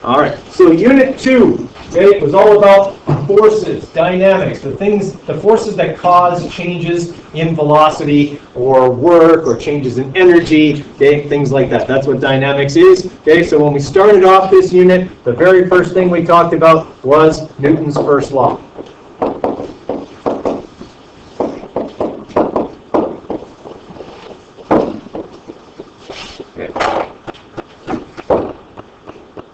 All right, so Unit 2, okay, was all about forces, dynamics, the forces that cause changes in velocity or work or changes in energy, okay, things like that. That's what dynamics is. Okay, so when we started off this unit, the very first thing we talked about was Newton's first law.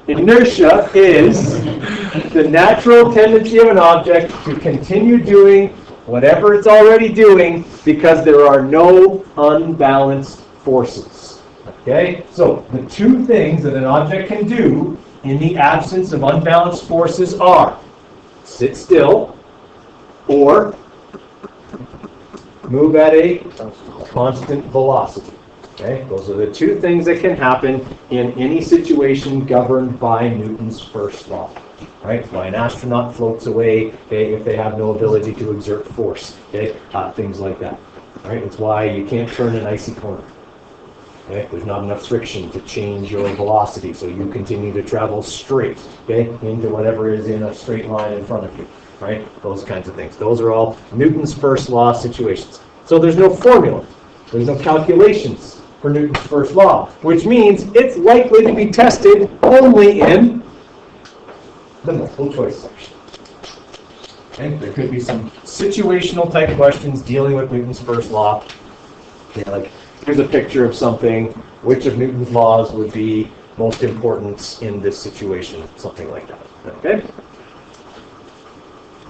Inertia is the natural tendency of an object to continue doing whatever it's already doing because there are no unbalanced forces. Okay? So the two things that an object can do in the absence of unbalanced forces are sit still or move at a constant velocity. Okay, those are the two things that can happen in any situation governed by Newton's first law. Right? Why an astronaut floats away, okay, if they have no ability to exert force. Okay, things like that. Right? It's why you can't turn an icy corner. Okay? There's not enough friction to change your velocity, so you continue to travel straight, okay, into whatever is in a straight line in front of you. Right? Those kinds of things. Those are all Newton's first law situations. So there's no formula. There's no calculations for Newton's first law, which means it's likely to be tested only in the multiple choice section. Okay? There could be some situational type questions dealing with Newton's first law. Yeah, like, here's a picture of something, which of Newton's laws would be most important in this situation, something like that. Okay?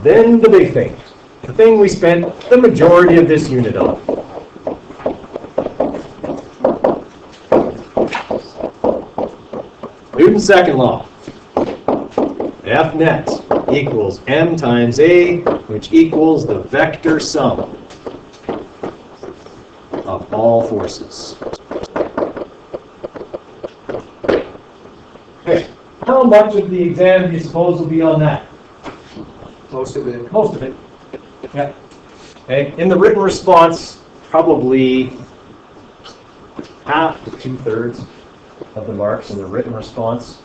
Then the big thing, the thing we spent the majority of this unit on. Newton's second law. F net equals m times a, which equals the vector sum of all forces. Okay, how much of the exam do you suppose will be on that? Most of it. Most of it. Yeah. Okay. In the written response, probably half to 2/3 of the marks in the written response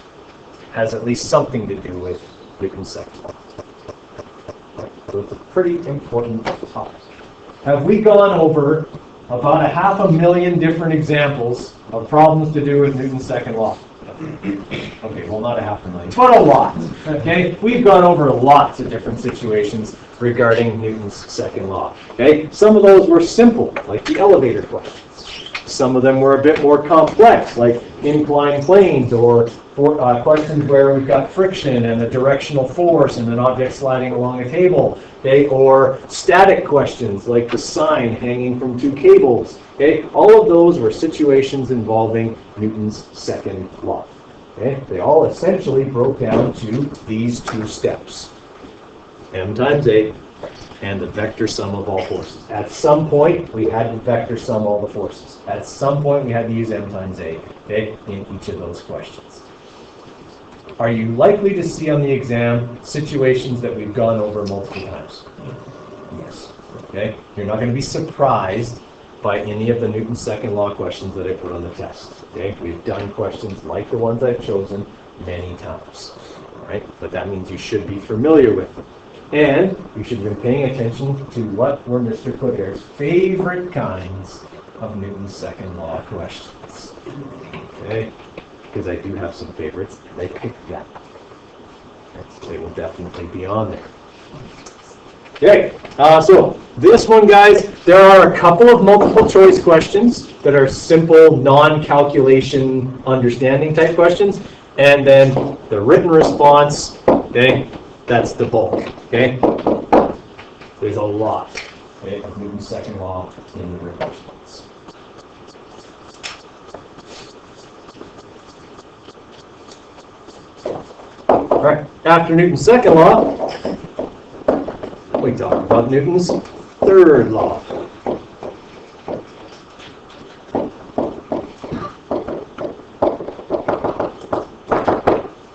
has at least something to do with Newton's second law. So it's a pretty important topic. Have we gone over about 500,000 different examples of problems to do with Newton's second law? Okay, well, not 500,000, but a lot. Okay, we've gone over lots of different situations regarding Newton's second law. Okay, some of those were simple, like the elevator questions. Some of them were a bit more complex, like inclined planes, or questions where we've got friction and a directional force and an object sliding along a table. Okay, or static questions, like the sign hanging from two cables. Okay, all of those were situations involving Newton's second law. Okay, they all essentially broke down to these two steps: m times a and the vector sum of all forces. At some point, we had to vector sum all the forces. At some point, we had to use m times a, okay, in each of those questions. Are you likely to see on the exam situations that we've gone over multiple times? Yes. Okay? You're not going to be surprised by any of the Newton's second law questions that I put on the test. Okay? We've done questions like the ones I've chosen many times. All right? But that means you should be familiar with them. And you should have been paying attention to what were Mr. Coderre's favorite kinds of Newton's second law questions. Okay? Because I do have some favorites. They picked that. They will definitely be on there. Okay, so this one, guys, there are a couple of multiple choice questions that are simple, non-calculation understanding type questions. And then the written response, okay, that's the bulk. Okay? There's a lot, okay, of Newton's second law in the written response. All right, after Newton's second law, we talk about Newton's third law.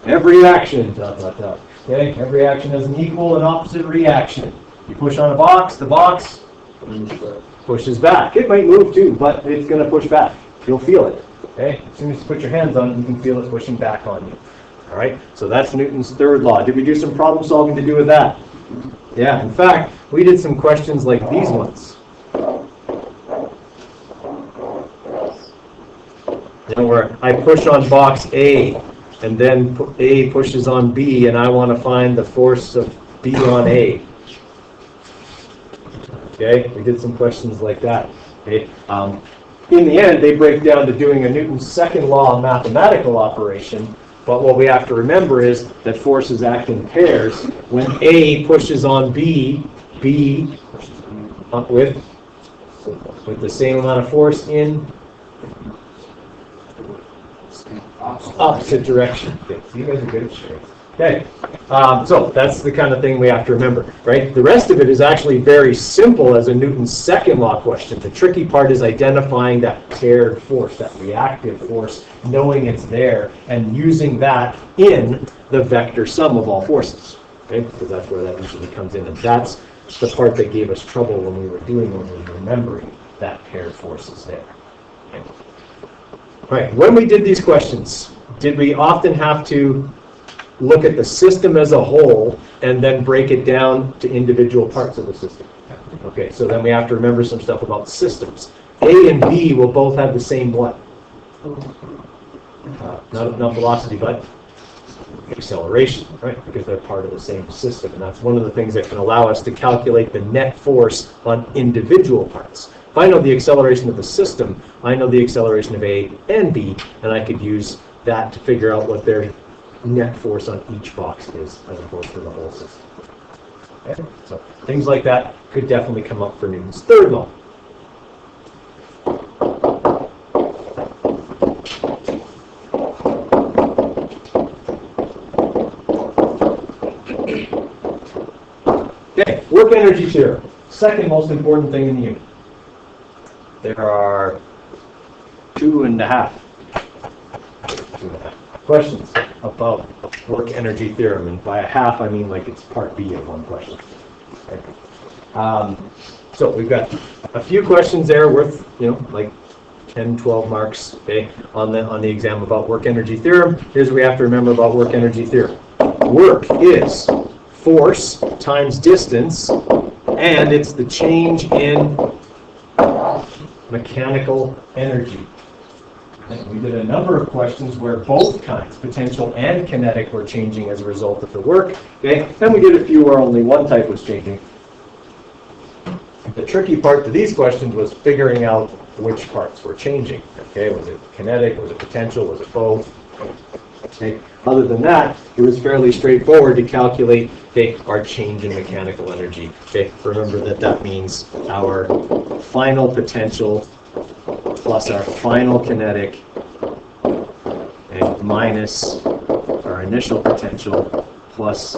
Every action, okay? Every action has an equal and opposite reaction. You push on a box, the box pushes back. It might move too, but it's going to push back. You'll feel it. Okay? As soon as you put your hands on it, you can feel it pushing back on you. All right, so that's Newton's third law. Did we do some problem solving to do with that? Yeah, in fact, we did some questions like these ones. Where I push on box A, and then A pushes on B, and I want to find the force of B on A. Okay, we did some questions like that. Okay, in the end, they break down to doing a Newton's second law mathematical operation. But what we have to remember is that forces act in pairs. When A pushes on B, B with the same amount of force in opposite direction. Okay, so you guys are good at sharing. Okay, so that's the kind of thing we have to remember, right? The rest of it is actually very simple as a Newton's second law question. The tricky part is identifying that paired force, that reactive force, knowing it's there, and using that in the vector sum of all forces, okay? Because that's where that usually comes in, and that's the part that gave us trouble when we were remembering that paired force is there. Okay. All right, when we did these questions, did we often have to look at the system as a whole and then break it down to individual parts of the system? Okay, so then we have to remember some stuff about systems. A and B will both have the same what? Not velocity, but acceleration, right? Because they're part of the same system. And that's one of the things that can allow us to calculate the net force on individual parts. If I know the acceleration of the system, I know the acceleration of A and B, and I could use that to figure out what their net force on each box is as opposed to the whole system. Okay? So things like that could definitely come up for Newton's third law. Okay, work energy theorem. Second most important thing in the unit. There are two and a half questions about work energy theorem, and by a half I mean like it's part B of one question. Okay. So we've got a few questions there worth, like 10, 12 marks, okay, on the exam about work energy theorem. Here's what we have to remember about work energy theorem. Work is force times distance, and it's the change in mechanical energy. And we did a number of questions where both kinds, potential and kinetic, were changing as a result of the work. Okay, and we did a few where only one type was changing. The tricky part to these questions was figuring out which parts were changing. Okay, was it kinetic? Was it potential? Was it both? Okay. Other than that, it was fairly straightforward to calculate our change in mechanical energy. Okay, remember that means our final potential plus our final kinetic and minus our initial potential plus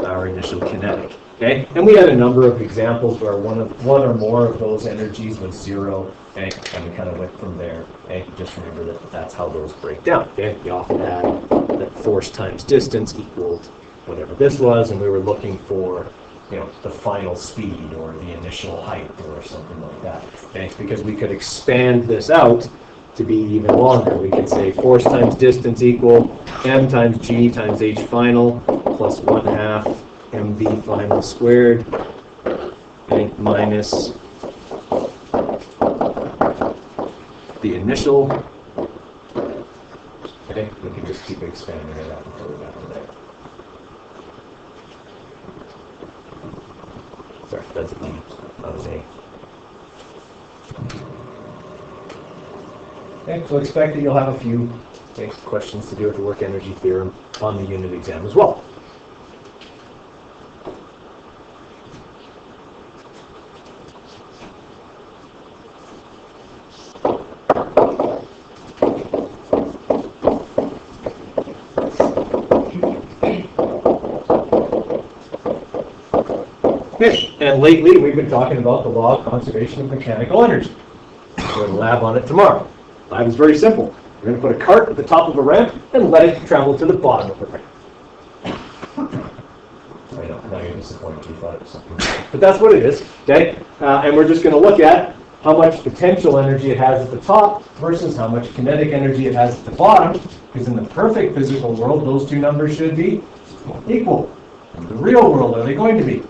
our initial kinetic. Okay, and we had a number of examples where one or more of those energies was zero. Okay, and we kind of went from there. Okay, just remember that that's how those break down. Okay, we often had that force times distance equaled whatever this was, and we were looking for the final speed or the initial height or something like that. Okay, because we could expand this out to be even longer. We could say force times distance equal m times g times h final plus 1/2 mv final squared, okay, minus the initial. Okay, we can just keep expanding it out until we got to there. Sorry, that's a D, not an A. Okay, so expect that you'll have a few questions to do with the work energy theorem on the unit exam as well. Okay, and lately we've been talking about the law of conservation of mechanical energy. We're going to lab on it tomorrow. Lab is very simple. We're going to put a cart at the top of a ramp and let it travel to the bottom of the ramp. I know, now you're disappointed you thought it was something. But that's what it is, okay? And we're just going to look at how much potential energy it has at the top versus how much kinetic energy it has at the bottom, because in the perfect physical world, those two numbers should be equal. In the real world, are they going to be?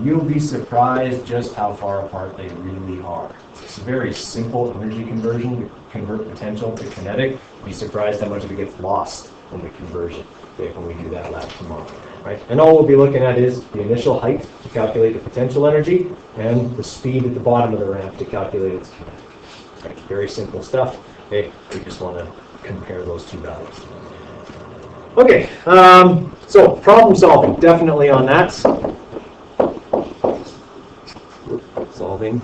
You'll be surprised just how far apart they really are. It's a very simple energy conversion to convert potential to kinetic. Be surprised how much of it gets lost in the conversion, okay, when we do that lab tomorrow. Right? And all we'll be looking at is the initial height to calculate the potential energy and the speed at the bottom of the ramp to calculate its kinetic. Right? Very simple stuff. Okay, we just want to compare those two values. Okay, so problem solving, definitely on that. Solving.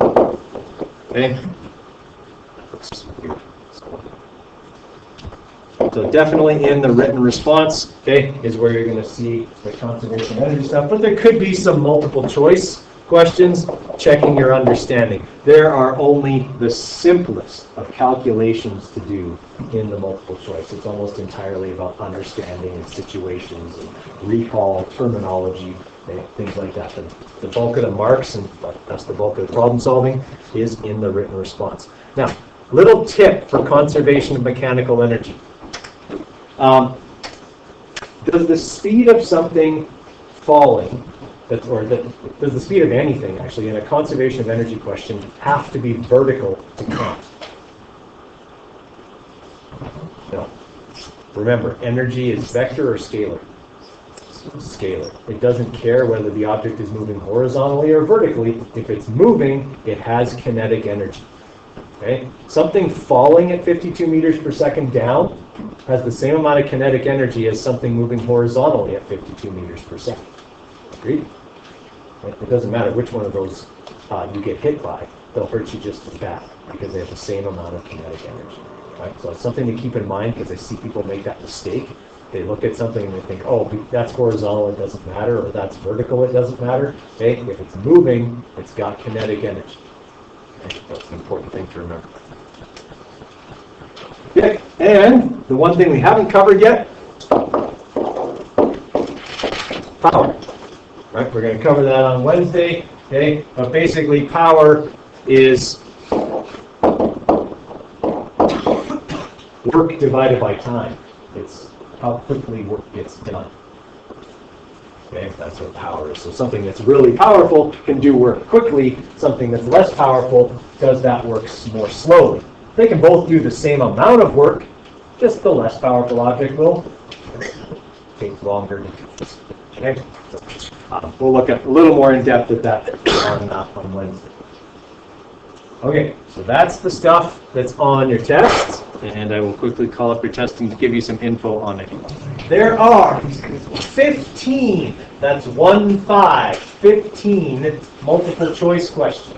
Okay. So definitely in the written response, okay, is where you're going to see the conservation energy stuff. But there could be some multiple choice questions checking your understanding. There are only the simplest of calculations to do in the multiple choice. It's almost entirely about understanding and situations and recall, terminology, okay, things like that. The bulk of the marks, and that's the bulk of the problem solving, is in the written response. Now, little tip for conservation of mechanical energy. Does the speed of something falling, does the speed of anything actually in a conservation of energy question have to be vertical to count? No. Remember, energy is vector or scalar? Scalar. It doesn't care whether the object is moving horizontally or vertically. If it's moving, it has kinetic energy. Okay? Something falling at 52 meters per second down has the same amount of kinetic energy as something moving horizontally at 52 meters per second. Agreed? Right? It doesn't matter which one of those you get hit by. They'll hurt you just as bad because they have the same amount of kinetic energy. Right? So it's something to keep in mind because I see people make that mistake. They look at something and they think, oh, that's horizontal, it doesn't matter, or that's vertical, it doesn't matter. Okay? If it's moving, it's got kinetic energy. Okay? That's an important thing to remember. Okay, and the one thing we haven't covered yet, power. Right, we're going to cover that on Wednesday. Okay, but basically power is work divided by time. It's how quickly work gets done. Okay, that's what power is. So something that's really powerful can do work quickly. Something that's less powerful does that work more slowly. They can both do the same amount of work, just the less powerful object will take longer to do this. Okay? We'll look at a little more in depth at that on Wednesday. Okay, so that's the stuff that's on your test, and I will quickly call up your testing to give you some info on it. There are 15, that's 15 multiple choice questions.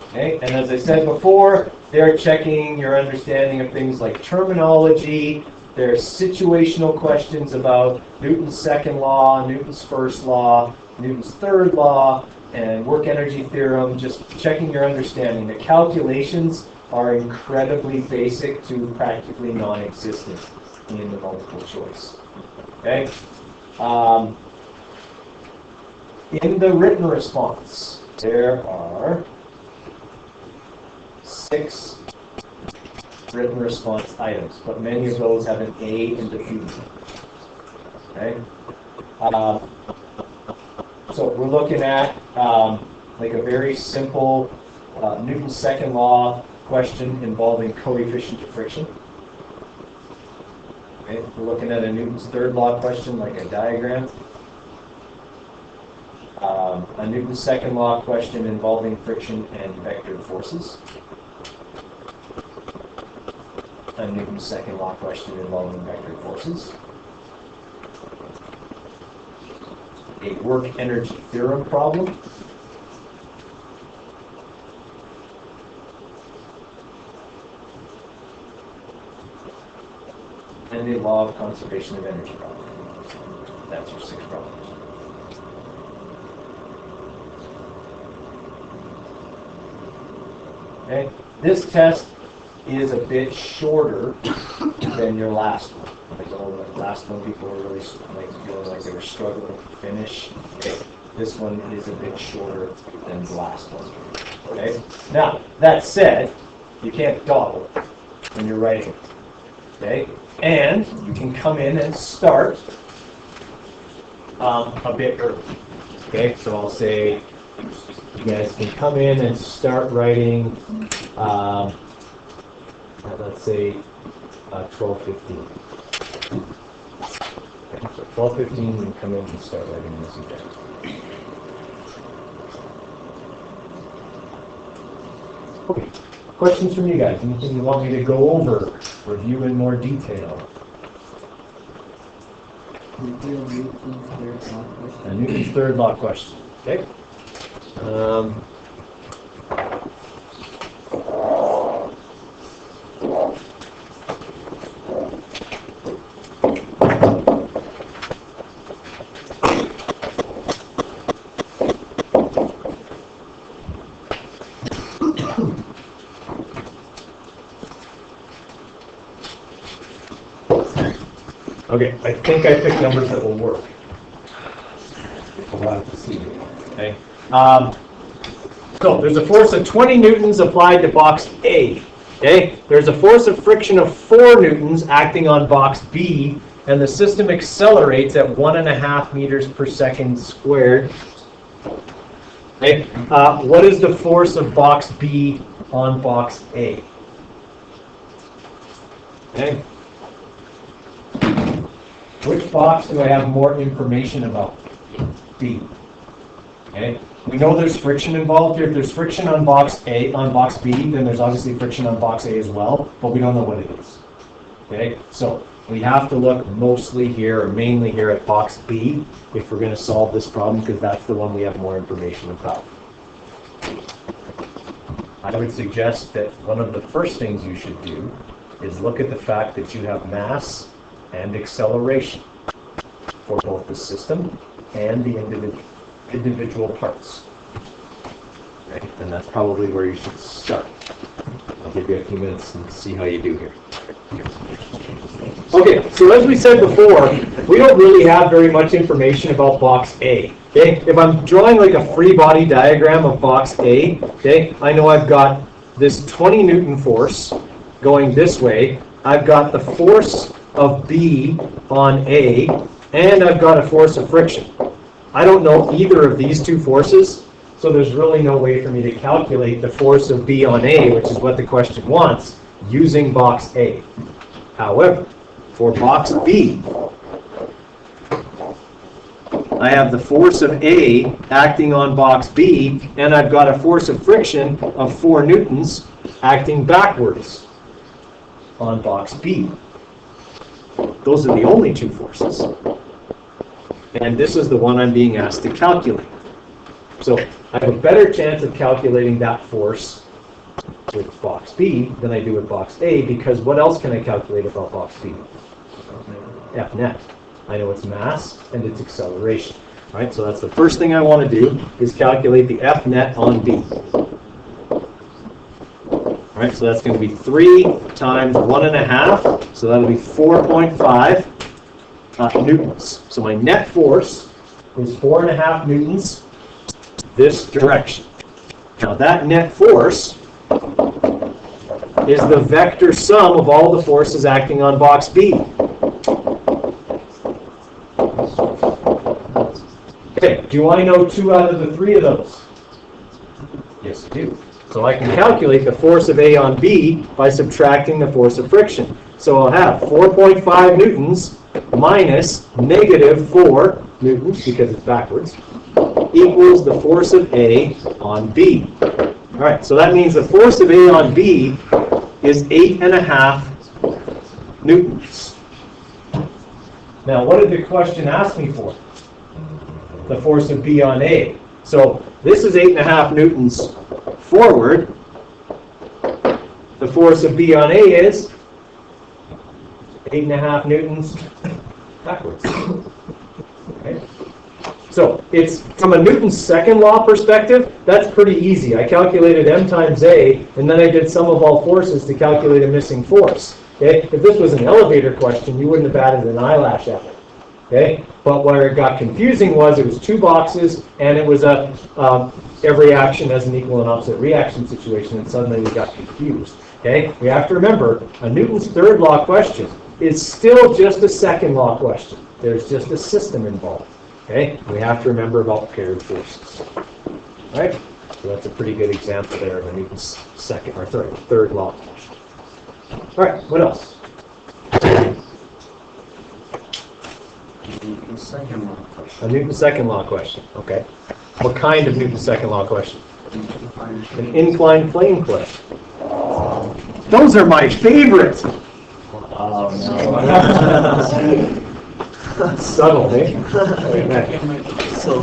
Okay, and as I said before, they're checking your understanding of things like terminology. There's situational questions about Newton's second law, Newton's first law, Newton's third law, and work energy theorem, just checking your understanding. The calculations are incredibly basic to practically non-existent in the multiple choice. Okay? In the written response, there are 6 written response items, but many of those have an A in the future. Okay? So we're looking at like a very simple Newton's second law question involving coefficient of friction. Okay? We're looking at a Newton's third law question like a diagram. A Newton's second law question involving friction and vectored forces. A Newton's second law question involving vectored forces. A work energy theorem problem. And a law of conservation of energy problem. That's your 6 problems. Okay, this test is a bit shorter than your last one. Like the last one, people were really feeling like they were struggling to finish. Okay. This one is a bit shorter than the last one. Okay? Now, that said, you can't dawdle when you're writing. Okay? And you can come in and start a bit early. Okay? So I'll say you guys can come in and start writing, let's say 12:15. Okay, so 12:15, you can come in and start writing this again. Okay, questions from you guys? Anything you want me to go over, review in more detail? Newton's third law question. Okay. Okay, I think I picked numbers that will work. We'll have to see. Okay. So there's a force of 20 newtons applied to box A. Okay. There's a force of friction of 4 newtons acting on box B, and the system accelerates at 1.5 meters per second squared. Okay. What is the force of box B on box A? Okay. Which box do I have more information about? B. Okay. We know there's friction involved here. If there's friction on box A, on box B, then there's obviously friction on box A as well, but we don't know what it is. Okay. So we have to look mostly here, or mainly here, at box B if we're going to solve this problem, because that's the one we have more information about. I would suggest that one of the first things you should do is look at the fact that you have mass and acceleration for both the system and the individual parts. Okay, and that's probably where you should start. I'll give you a few minutes and see how you do here. Okay, so as we said before, we don't really have very much information about box A. Okay, if I'm drawing like a free body diagram of box A, okay, I know I've got this 20 Newton force going this way. I've got the force of B on A, and I've got a force of friction. I don't know either of these two forces, so there's really no way for me to calculate the force of B on A, which is what the question wants, using box A. However, for box B, I have the force of A acting on box B, and I've got a force of friction of 4 newtons acting backwards on box B. Those are the only two forces. And this is the one I'm being asked to calculate. So I have a better chance of calculating that force with box B than I do with box A, because what else can I calculate about box B? F net. I know its mass and its acceleration. All right, so that's the first thing I want to do, is calculate the F net on B. All right, so that's going to be 3 times 1.5, so that'll be 4.5 newtons. So my net force is 4.5 newtons this direction. Now that net force is the vector sum of all the forces acting on box B. Okay, do I know 2 out of the 3 of those? Yes, I do. So I can calculate the force of A on B by subtracting the force of friction. So I'll have 4.5 newtons minus negative 4 newtons, because it's backwards, equals the force of A on B. All right, so that means the force of A on B is 8.5 newtons. Now, what did the question ask me for? The force of B on A. So this is 8.5 newtons forward. The force of B on A is 8.5 newtons backwards. Okay. So it's, from a Newton's second law perspective, that's pretty easy. I calculated m times A, and then I did sum of all forces to calculate a missing force. Okay. If this was an elevator question, you wouldn't have batted an eyelash at it. Okay, but where it got confusing was it was 2 boxes and it was a every action has an equal and opposite reaction situation, and suddenly we got confused. Okay, we have to remember a Newton's third law question is still just a second law question. There's just a system involved. Okay, we have to remember about paired forces. All right, so that's a pretty good example there of a Newton's third law question. All right, what else? Second law question. A Newton's second law question. Okay. What kind of Newton's second law question? An inclined plane question. Those are my favorites. Oh, no. Subtle, eh? So.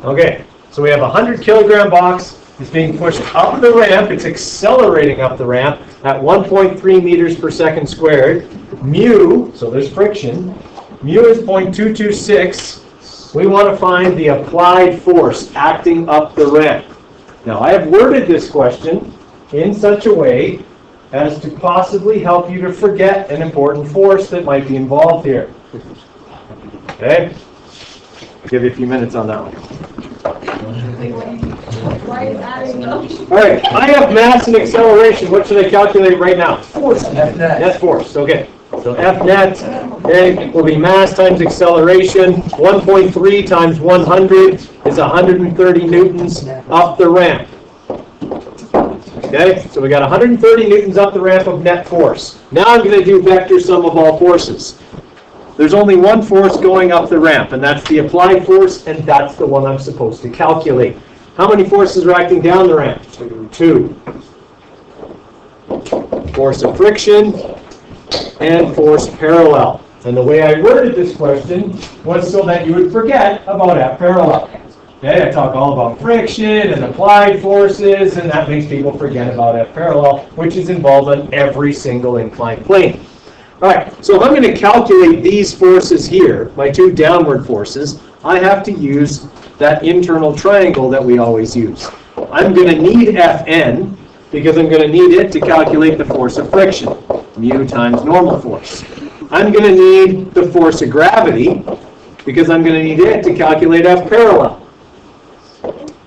Okay, so we have a 100-kilogram box. It's being pushed up the ramp. It's accelerating up the ramp at 1.3 meters per second squared. Mu, so there's friction. Mu is 0.226. We want to find the applied force acting up the ramp. Now, I have worded this question in such a way as to possibly help you to forget an important force that might be involved here. Okay? I'll give you a few minutes on that one. All right, I have mass and acceleration. What should I calculate right now? Force. Net force. Okay. So F net, okay, will be mass times acceleration. 1.3 times 100 is 130 newtons up the ramp. Okay, so we got 130 newtons up the ramp of net force. Now I'm going to do vector sum of all forces. There's only one force going up the ramp, and that's the applied force, and that's the one I'm supposed to calculate. How many forces are acting down the ramp? 2. Force of friction and force parallel. And the way I worded this question was so that you would forget about F parallel. Okay, I talk all about friction and applied forces, and that makes people forget about F parallel, which is involved on every single inclined plane. All right, so if I'm going to calculate these forces here, my 2 downward forces, I have to use that internal triangle that we always use. I'm going to need Fn because I'm going to need it to calculate the force of friction, mu times normal force. I'm going to need the force of gravity because I'm going to need it to calculate F parallel.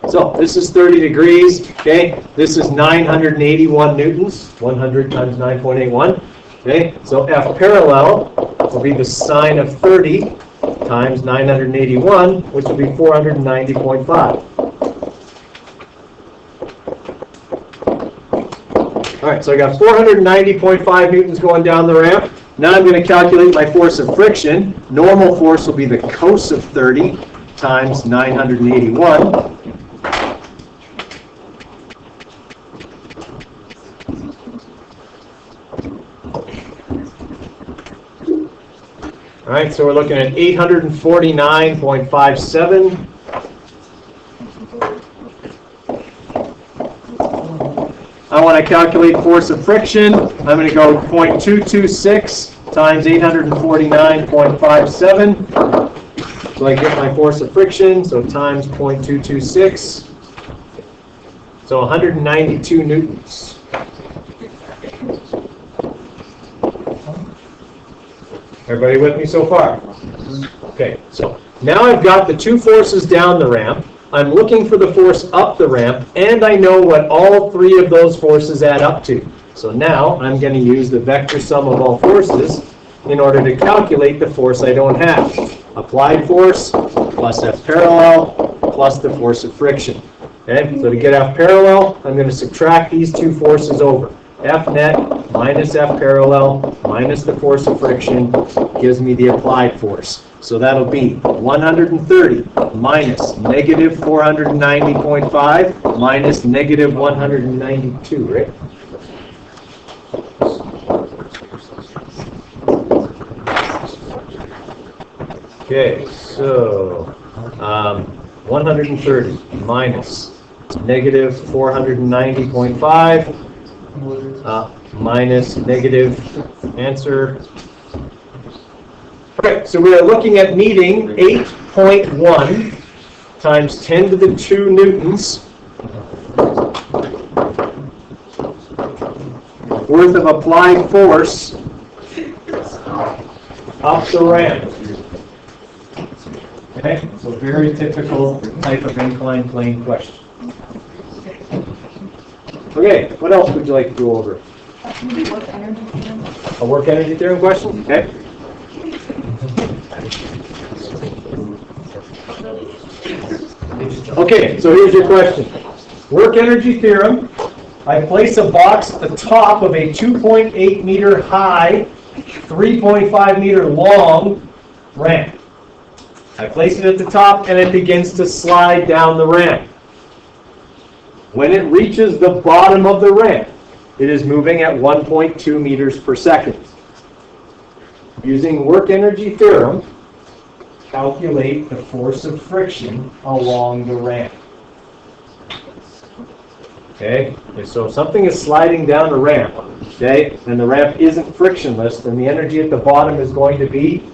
So this is 30 degrees, okay? This is 981 newtons, 100 times 9.81. Okay, so F parallel will be the sine of 30 times 981, which will be 490.5. All right, so I got 490.5 newtons going down the ramp. Now I'm going to calculate my force of friction. Normal force will be the cos of 30 times 981. All right, so we're looking at 849.57. I want to calculate force of friction. I'm going to go 0.226 times 849.57. So I get my force of friction, so times 0.226. So 192 newtons. Everybody with me so far? Okay, so now I've got the two forces down the ramp. I'm looking for the force up the ramp, and I know what all three of those forces add up to. So now I'm going to use the vector sum of all forces in order to calculate the force I don't have. Applied force plus F parallel plus the force of friction. Okay, so to get F parallel, I'm going to subtract these two forces over. F net minus F parallel minus the force of friction gives me the applied force. So that'll be 130 minus negative 490.5 minus negative 192, right? Okay, so 130 minus negative 490.5 minus negative answer. Right, so we are looking at needing 8.1 times 10 to the 2 newtons worth of applied force up the ramp. Okay, so very typical type of inclined plane question. Okay, what else would you like to go over? A work energy theorem question? Okay. Okay, so here's your question. Work energy theorem. I place a box at the top of a 2.8 meter high, 3.5 meter long ramp. I place it at the top and it begins to slide down the ramp. When it reaches the bottom of the ramp, it is moving at 1.2 meters per second. Using work energy theorem, calculate the force of friction along the ramp. Okay, so if something is sliding down a ramp, okay, and the ramp isn't frictionless, then the energy at the bottom is going to be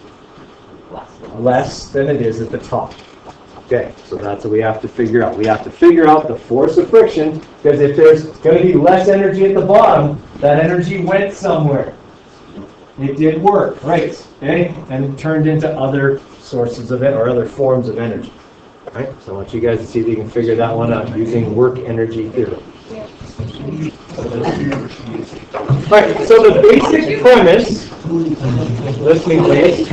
less than it is at the top. Okay, so that's what we have to figure out. We have to figure out the force of friction, because if there's going to be less energy at the bottom, that energy went somewhere. It did work, right? Okay, and it turned into other sources of it or other forms of energy. All right, so I want you guys to see if you can figure that one out using work energy theorem. All right, so the basic premise, listening please.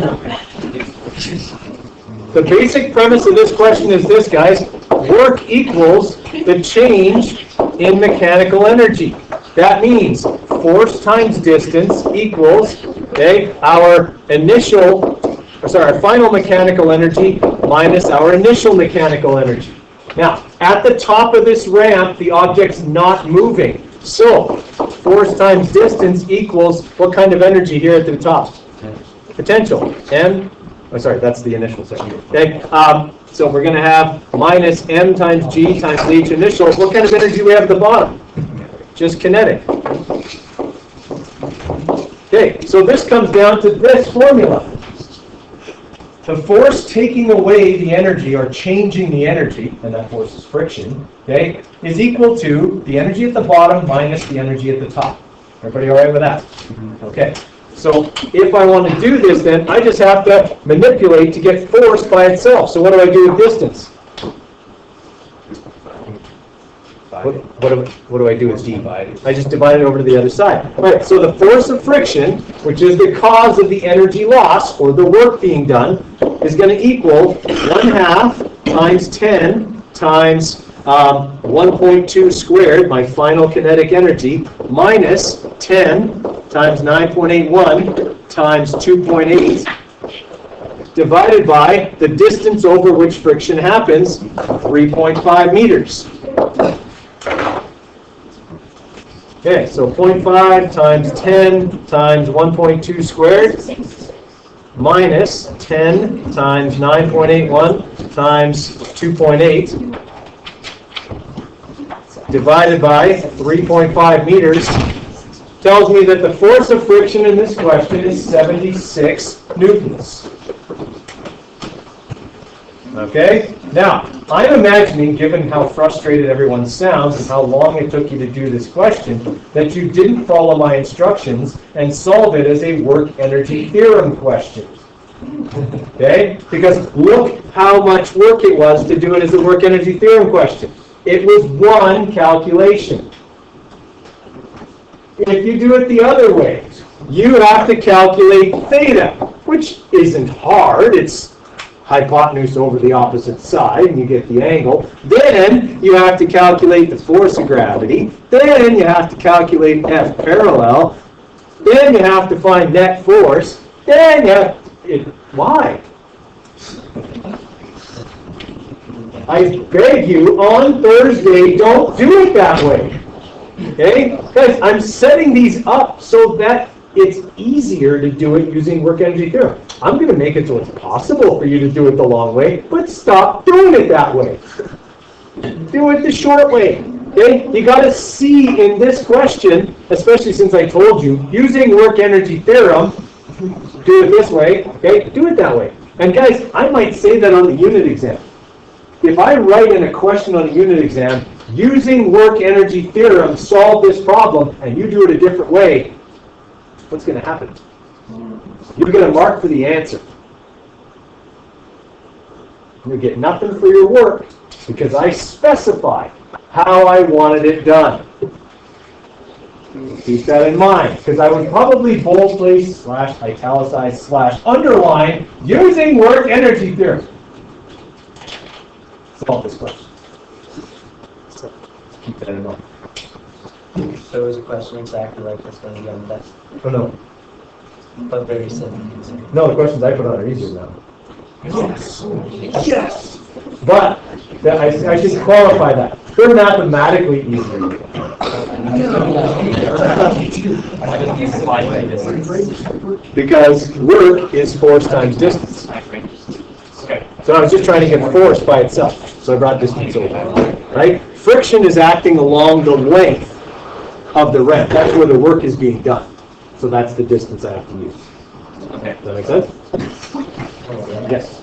The basic premise of this question is this, guys. Work equals the change in mechanical energy. That means force times distance equals, okay, our final mechanical energy minus our initial mechanical energy. Now, at the top of this ramp, the object's not moving. So, force times distance equals what kind of energy here at the top? Potential. That's the initial section. Okay, so we're going to have minus m times g times the h initial. What kind of energy do we have at the bottom? Just kinetic. Okay, so this comes down to this formula. The force taking away the energy or changing the energy, and that force is friction, okay, is equal to the energy at the bottom minus the energy at the top. Everybody all right with that? Okay. So if I want to do this, then I just have to manipulate to get force by itself. So what do I do with distance? What do I do with d? I just divide it over to the other side. All right, so the force of friction, which is the cause of the energy loss, or the work being done, is going to equal 1/2 times 10 times 1.2 squared, my final kinetic energy, minus 10 times 9.81 times 2.8, divided by the distance over which friction happens, 3.5 meters. Okay, so 0.5 times 10 times 1.2 squared minus 10 times 9.81 times 2.8 divided by 3.5 meters tells me that the force of friction in this question is 76 newtons. Okay? Now, I'm imagining, given how frustrated everyone sounds and how long it took you to do this question, that you didn't follow my instructions and solve it as a work energy theorem question. Okay? Because look how much work it was to do it as a work energy theorem question. It was one calculation. If you do it the other way, you have to calculate theta, which isn't hard. It's hypotenuse over the opposite side, and you get the angle. Then you have to calculate the force of gravity. Then you have to calculate F parallel. Then you have to find net force. Then you have why? I beg you, on Thursday, don't do it that way. Okay? Guys, I'm setting these up so that it's easier to do it using work energy theorem. I'm going to make it so it's possible for you to do it the long way, but stop doing it that way. Do it the short way. Okay? You got to see in this question, especially since I told you, using work energy theorem, do it this way, okay? Do it that way. And guys, I might say that on the unit exam. If I write in a question on a unit exam, using work energy theorem, solve this problem, and you do it a different way, what's going to happen? You're going to mark for the answer. You get nothing for your work because I specified how I wanted it done. Keep that in mind, because I would probably boldface / italicize / underline using work energy theorem. Solve this question. So keep that in mind. There was a question exactly like this one again, Oh no. but very simple. No, the questions I put on are easier now. Yes. Yes! But I should qualify that. They're mathematically easier. Because work is force times distance. So I was just trying to get force by itself. So I brought distance over. Right? Friction is acting along the length of the ramp. That's where the work is being done. So that's the distance I have to use. Okay. Does that make sense? Yes.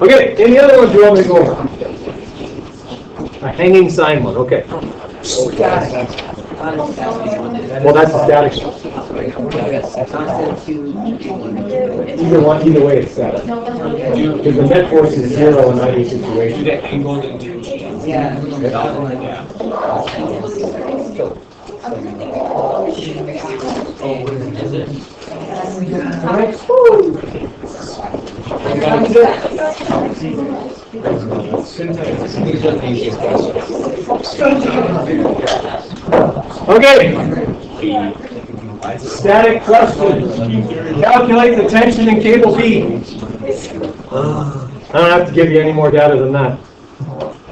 Okay, any other ones you want me to go over? A hanging sign one, okay. Well, that's a static structure. Either way it's static. Because the net force is 0 in either situation. Okay. Static question. Calculate the tension in cable B. I don't have to give you any more data than that.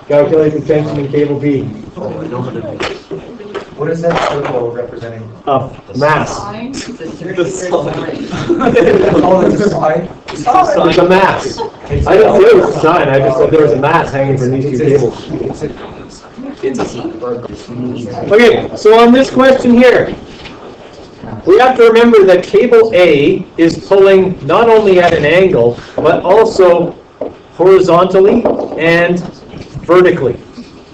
Calculate the tension in cable B. What is that circle representing? Mass. Oh, it's a sign? It's a mass. I didn't say it was a sign. I just said there was a mass hanging from these two cables. Okay, so on this question here, we have to remember that cable A is pulling not only at an angle, but also horizontally and vertically.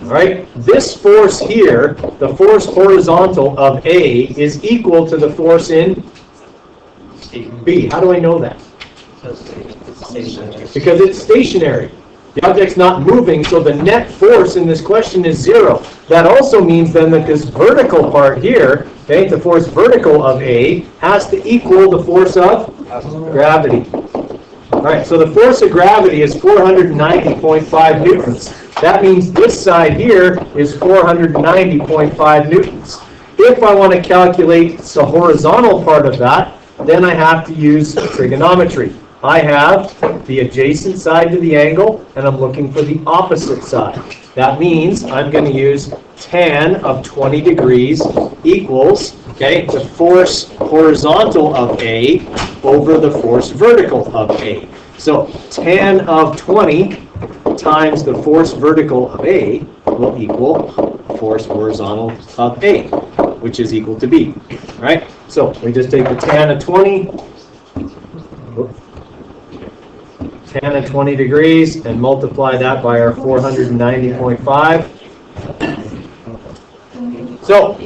All right, this force here, the force horizontal of A, is equal to the force in B. How do I know that? Because it's stationary. The object's not moving, so the net force in this question is 0. That also means then that this vertical part here, okay, the force vertical of A, has to equal the force of gravity. All right, so the force of gravity is 490.5 newtons. That means this side here is 490.5 newtons. If I want to calculate the horizontal part of that, then I have to use trigonometry. I have the adjacent side to the angle, and I'm looking for the opposite side. That means I'm going to use tan of 20 degrees equals, okay, the force horizontal of A over the force vertical of A. So tan of 20 times the force vertical of A will equal force horizontal of A, which is equal to B. All right? So we just take the tan of 20 tan of 20 degrees and multiply that by our 490.5. So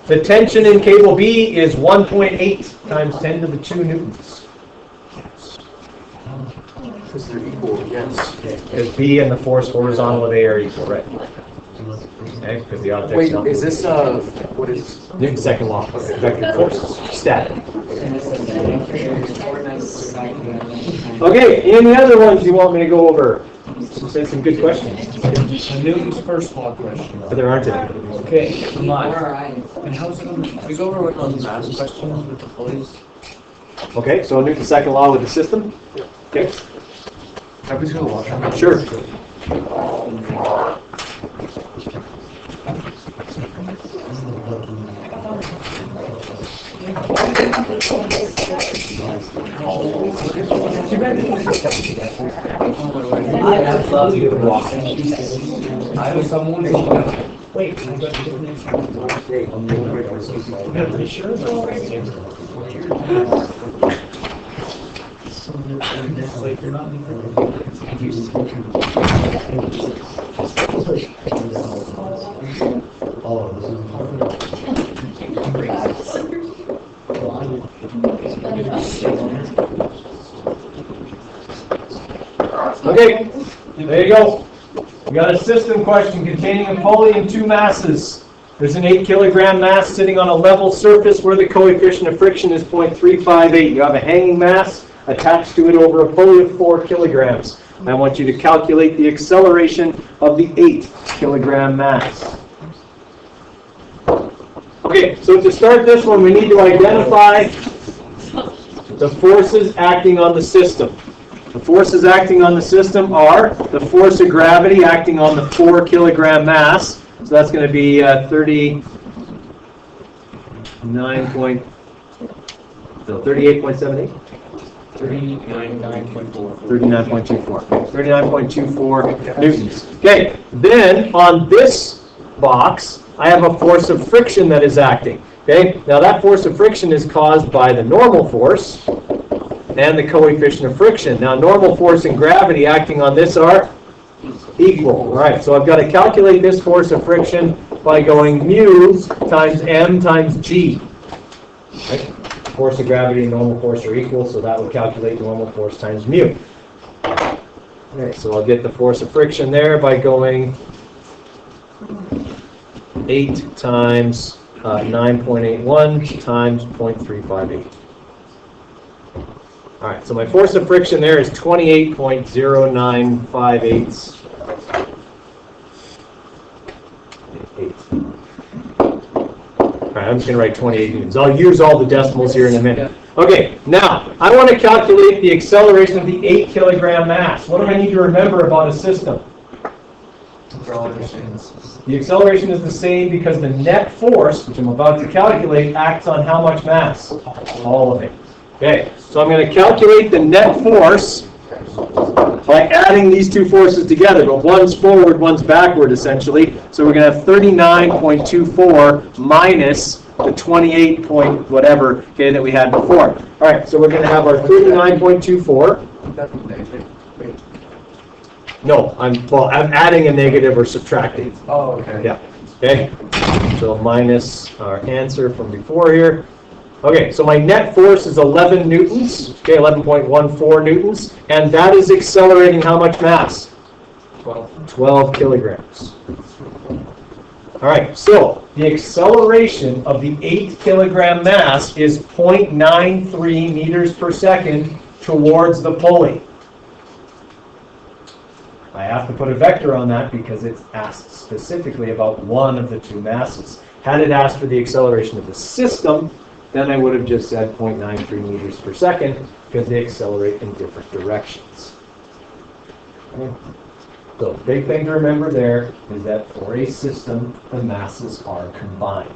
the tension in cable B is 1.8 times 10 to the 2 newtons. Because they're equal, yes. Because B and the force horizontal of A are equal, right? Okay, because the object's Wait, not is this, what is? Newton's second law, vector forces, static. Okay, any other ones you want me to go over? Say some good questions. Newton's first law question. But there aren't any. Okay, come on. And how's it going? We go over on the math questions with the pulleys. Okay, so Newton's second law with the system. Okay. Have we just gonna watch that? Sure. I love you walking. I was someone who wait, I got to get Okay, there you go. We got a system question containing a pulley and 2 masses. There's an 8 kilogram mass sitting on a level surface where the coefficient of friction is 0.358. You have a hanging mass attached to it over a pulley of 4 kilograms. I want you to calculate the acceleration of the 8 kilogram mass. Okay, so to start this one, we need to identify the forces acting on the system. The forces acting on the system are the force of gravity acting on the 4 kilogram mass. So that's going to be 38.78. 39.24 newtons. Okay, then on this box, I have a force of friction that is acting. Okay, now that force of friction is caused by the normal force and the coefficient of friction. Now normal force and gravity acting on this are equal. All right, so I've got to calculate this force of friction by going mu times m times g. Right? Force of gravity and normal force are equal, so that would calculate normal force times mu. Okay, so I'll get the force of friction there by going 8 times 9.81 times 0.358. All right, so my force of friction there is 28.0958. All right, I'm just going to write 28 newtons. I'll use all the decimals here in a minute. Okay, now, I want to calculate the acceleration of the 8 kilogram mass. What do I need to remember about a system? The acceleration is the same because the net force, which I'm about to calculate, acts on how much mass? All of it. Okay, so I'm going to calculate the net force by adding these two forces together, but one's forward, one's backward, essentially. So we're going to have 39.24 minus the 28 point whatever, okay, that we had before. All right, so we're going to have our 39.24. No, I'm adding a negative or subtracting. Oh, okay. Yeah. Okay. So minus our answer from before here. Okay, so my net force is 11 newtons. Okay, 11.14 newtons, and that is accelerating how much mass? 12 kilograms. All right, so the acceleration of the 8 kilogram mass is 0.93 meters per second towards the pulley. I have to put a vector on that because it's asked specifically about one of the two masses. Had it asked for the acceleration of the system, then I would have just said 0.93 meters per second because they accelerate in different directions. Okay. So the big thing to remember there is that for a system, the masses are combined,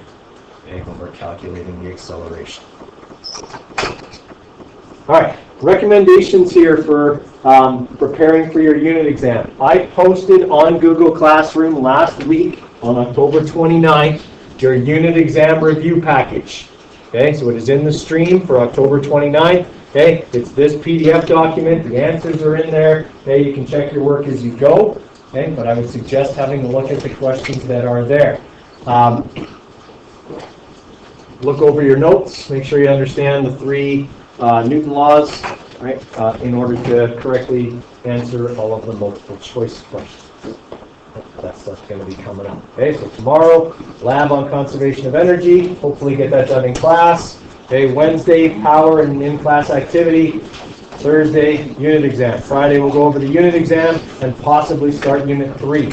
okay, when we're calculating the acceleration. All right, recommendations here for preparing for your unit exam. I posted on Google Classroom last week on October 29th your unit exam review package. Okay, so it is in the stream for October 29th. Okay, it's this PDF document, the answers are in there. Okay, you can check your work as you go. Okay, but I would suggest having a look at the questions that are there. Look over your notes, make sure you understand the 3 Newton laws, right, in order to correctly answer all of the multiple choice questions. That stuff's going to be coming up. Okay, so tomorrow, lab on conservation of energy. Hopefully get that done in class. Okay, Wednesday, power and in-class activity. Thursday, unit exam. Friday, we'll go over the unit exam and possibly start unit 3.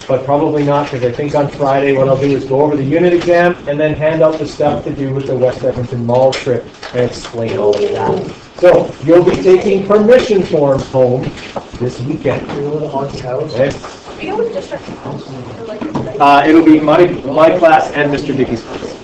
But probably not, because I think on Friday what I'll do is go over the unit exam and then hand out the stuff to do with the West Edmonton Mall trip and explain all of that. So, you'll be taking permission forms home this weekend. Okay? It'll be my class and Mr. Dickey's class.